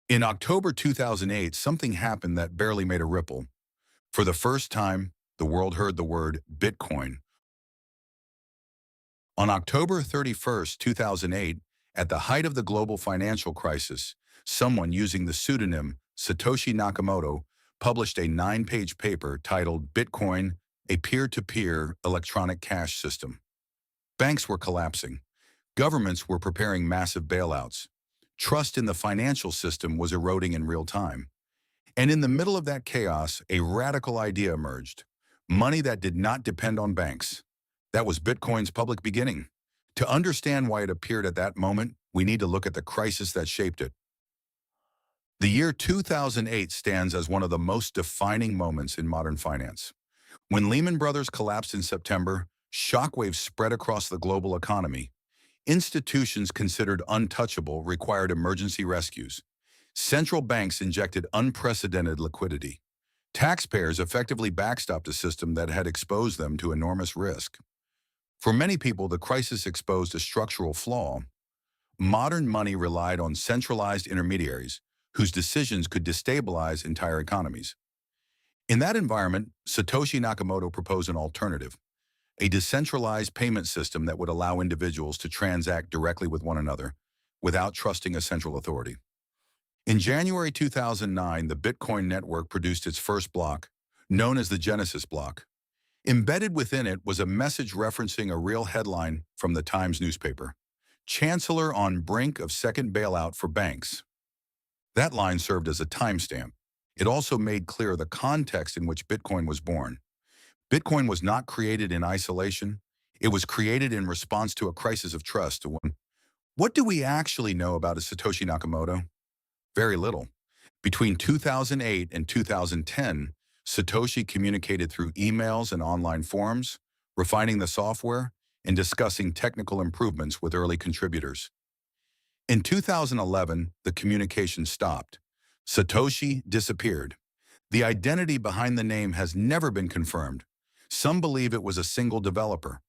In October 2008, something happened that barely made a ripple. For the first time, the world heard the word Bitcoin. On October 31st, 2008, at the height of the global financial crisis, someone using the pseudonym Satoshi Nakamoto published a 9-page paper titled Bitcoin, a peer-to-peer electronic cash system. Banks were collapsing. Governments were preparing massive bailouts. Trust in the financial system was eroding in real time. And in the middle of that chaos, a radical idea emerged. Money that did not depend on banks. That was Bitcoin's public beginning. To understand why it appeared at that moment, we need to look at the crisis that shaped it. The year 2008 stands as one of the most defining moments in modern finance. When Lehman Brothers collapsed in September, shockwaves spread across the global economy. Institutions considered untouchable required emergency rescues. Central banks injected unprecedented liquidity. Taxpayers effectively backstopped a system that had exposed them to enormous risk. For many people, the crisis exposed a structural flaw. Modern money relied on centralized intermediaries whose decisions could destabilize entire economies. In that environment, Satoshi Nakamoto proposed an alternative, a decentralized payment system that would allow individuals to transact directly with one another without trusting a central authority. In January 2009, the Bitcoin network produced its first block, known as the Genesis block. Embedded within it was a message referencing a real headline from the Times newspaper: Chancellor on brink of second bailout for banks. That line served as a timestamp. It also made clear the context in which Bitcoin was born. Bitcoin was not created in isolation. It was created in response to a crisis of trust. What do we actually know about Satoshi Nakamoto? Very little. Between 2008 and 2010, Satoshi communicated through emails and online forums, refining the software and discussing technical improvements with early contributors. In 2011, the communication stopped. Satoshi disappeared. The identity behind the name has never been confirmed. Some believe it was a single developer.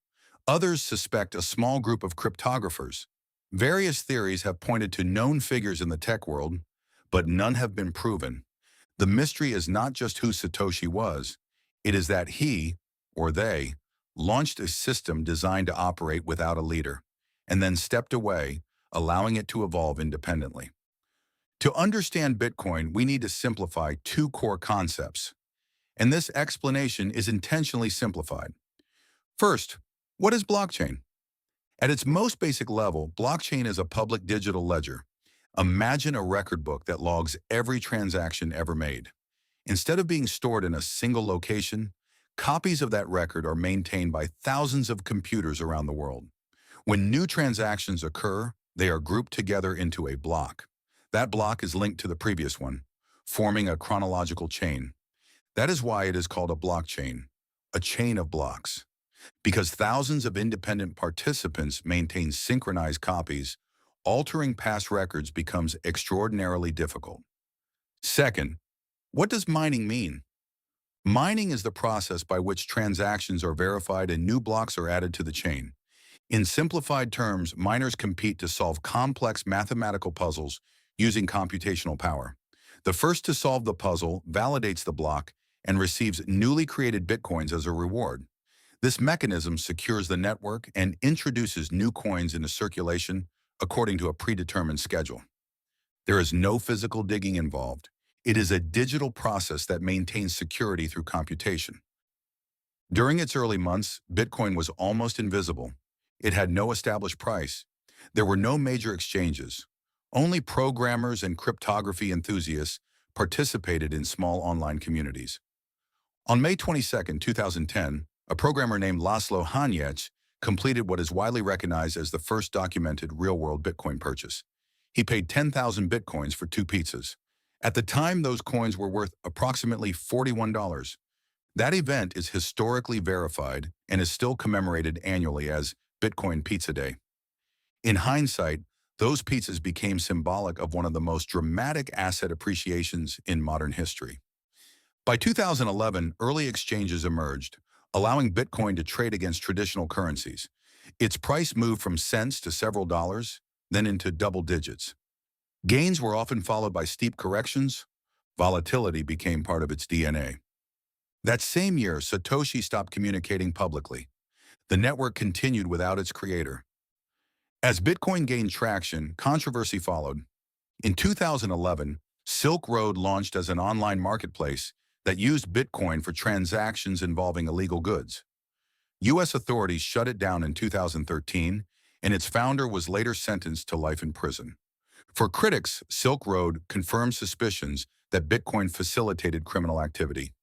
Others suspect a small group of cryptographers. Various theories have pointed to known figures in the tech world, but none have been proven. The mystery is not just who Satoshi was, it is that he, or they, launched a system designed to operate without a leader, and then stepped away, allowing it to evolve independently. To understand Bitcoin, we need to simplify two core concepts, and this explanation is intentionally simplified. First, what is blockchain? At its most basic level, blockchain is a public digital ledger. Imagine a record book that logs every transaction ever made. Instead of being stored in a single location, copies of that record are maintained by thousands of computers around the world. When new transactions occur, they are grouped together into a block. That block is linked to the previous one, forming a chronological chain. That is why it is called a blockchain, a chain of blocks. Because thousands of independent participants maintain synchronized copies, altering past records becomes extraordinarily difficult. Second, what does mining mean? Mining is the process by which transactions are verified and new blocks are added to the chain. In simplified terms, miners compete to solve complex mathematical puzzles using computational power. The first to solve the puzzle validates the block and receives newly created bitcoins as a reward. This mechanism secures the network and introduces new coins into circulation according to a predetermined schedule. There is no physical digging involved. It is a digital process that maintains security through computation. During its early months, Bitcoin was almost invisible. It had no established price. There were no major exchanges. Only programmers and cryptography enthusiasts participated in small online communities. On May 22, 2010, a programmer named Laszlo Hanyecz completed what is widely recognized as the first documented real-world Bitcoin purchase. He paid 10,000 Bitcoins for 2 pizzas. At the time, those coins were worth approximately $41. That event is historically verified and is still commemorated annually as Bitcoin Pizza Day. In hindsight, those pizzas became symbolic of one of the most dramatic asset appreciations in modern history. By 2011, early exchanges emerged, allowing Bitcoin to trade against traditional currencies. Its price moved from cents to several dollars, then into double digits. Gains were often followed by steep corrections. Volatility became part of its DNA. That same year, Satoshi stopped communicating publicly. The network continued without its creator. As Bitcoin gained traction, controversy followed. In 2011, Silk Road launched as an online marketplace that used Bitcoin for transactions involving illegal goods. U.S. authorities shut it down in 2013, and its founder was later sentenced to life in prison. For critics, Silk Road confirmed suspicions that Bitcoin facilitated criminal activity.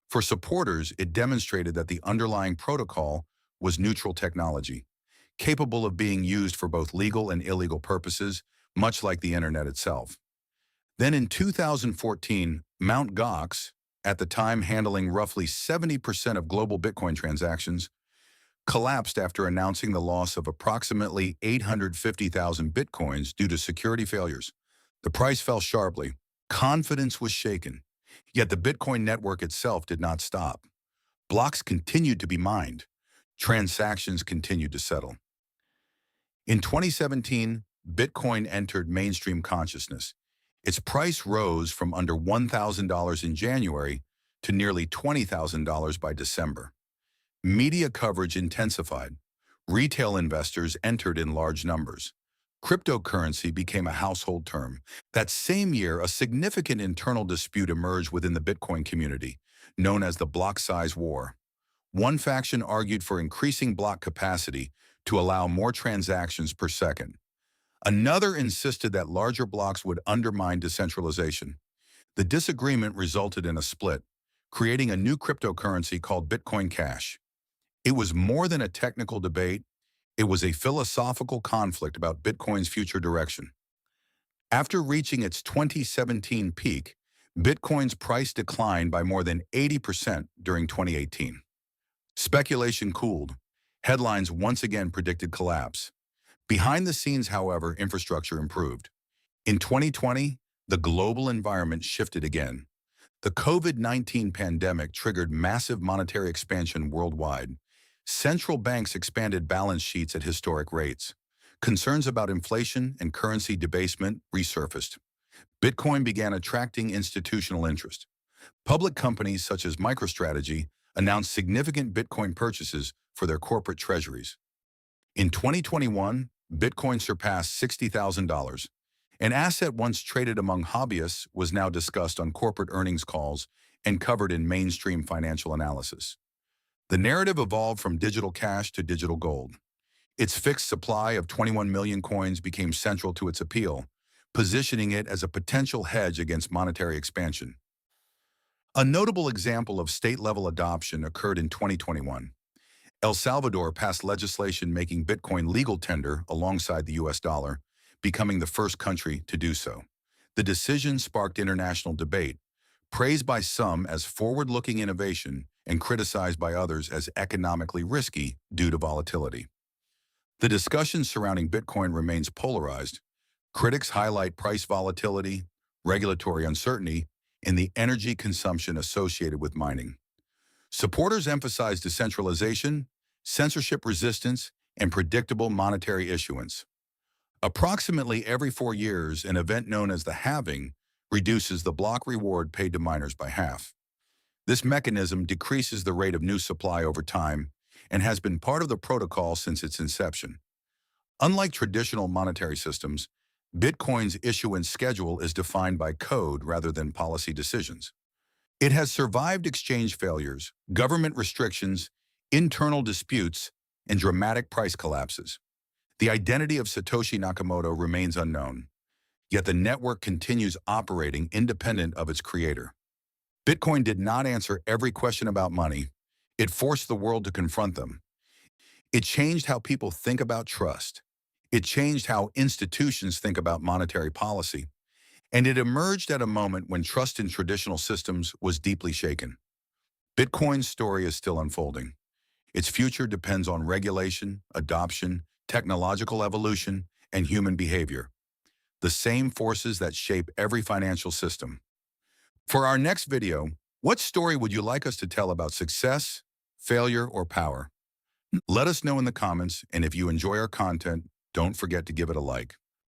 For supporters, it demonstrated that the underlying protocol was neutral technology, capable of being used for both legal and illegal purposes, much like the internet itself. Then in 2014, Mt. Gox, at the time handling roughly 70% of global Bitcoin transactions, collapsed after announcing the loss of approximately 850,000 Bitcoins due to security failures. The price fell sharply. Confidence was shaken. Yet the Bitcoin network itself did not stop. Blocks continued to be mined. Transactions continued to settle. In 2017, Bitcoin entered mainstream consciousness. Its price rose from under $1,000 in January to nearly $20,000 by December. Media coverage intensified. Retail investors entered in large numbers. Cryptocurrency became a household term. That same year, a significant internal dispute emerged within the Bitcoin community, known as the block size war. One faction argued for increasing block capacity to allow more transactions per second. Another insisted that larger blocks would undermine decentralization. The disagreement resulted in a split, creating a new cryptocurrency called Bitcoin Cash. It was more than a technical debate. It was a philosophical conflict about Bitcoin's future direction. After reaching its 2017 peak, Bitcoin's price declined by more than 80% during 2018. Speculation cooled. Headlines once again predicted collapse. Behind the scenes, however, infrastructure improved. In 2020, the global environment shifted again. The COVID-19 pandemic triggered massive monetary expansion worldwide. Central banks expanded balance sheets at historic rates. Concerns about inflation and currency debasement resurfaced. Bitcoin began attracting institutional interest. Public companies such as MicroStrategy announced significant Bitcoin purchases for their corporate treasuries. In 2021, Bitcoin surpassed $60,000. An asset once traded among hobbyists was now discussed on corporate earnings calls and covered in mainstream financial analysis. The narrative evolved from digital cash to digital gold. Its fixed supply of 21 million coins became central to its appeal, positioning it as a potential hedge against monetary expansion. A notable example of state-level adoption occurred in 2021. El Salvador passed legislation making Bitcoin legal tender alongside the US dollar, becoming the first country to do so. The decision sparked international debate, praised by some as forward-looking innovation and criticized by others as economically risky due to volatility. The discussion surrounding Bitcoin remains polarized. Critics highlight price volatility, regulatory uncertainty, and the energy consumption associated with mining. Supporters emphasize decentralization, censorship resistance, and predictable monetary issuance. Approximately every 4 years, an event known as the halving reduces the block reward paid to miners by half. This mechanism decreases the rate of new supply over time and has been part of the protocol since its inception. Unlike traditional monetary systems, Bitcoin's issuance schedule is defined by code rather than policy decisions. It has survived exchange failures, government restrictions, internal disputes, and dramatic price collapses. The identity of Satoshi Nakamoto remains unknown, yet the network continues operating independent of its creator. Bitcoin did not answer every question about money. It forced the world to confront them. It changed how people think about trust. It changed how institutions think about monetary policy. And it emerged at a moment when trust in traditional systems was deeply shaken. Bitcoin's story is still unfolding. Its future depends on regulation, adoption, technological evolution, and human behavior, the same forces that shape every financial system. For our next video, what story would you like us to tell about success, failure, or power? Let us know in the comments, and if you enjoy our content, don't forget to give it a like.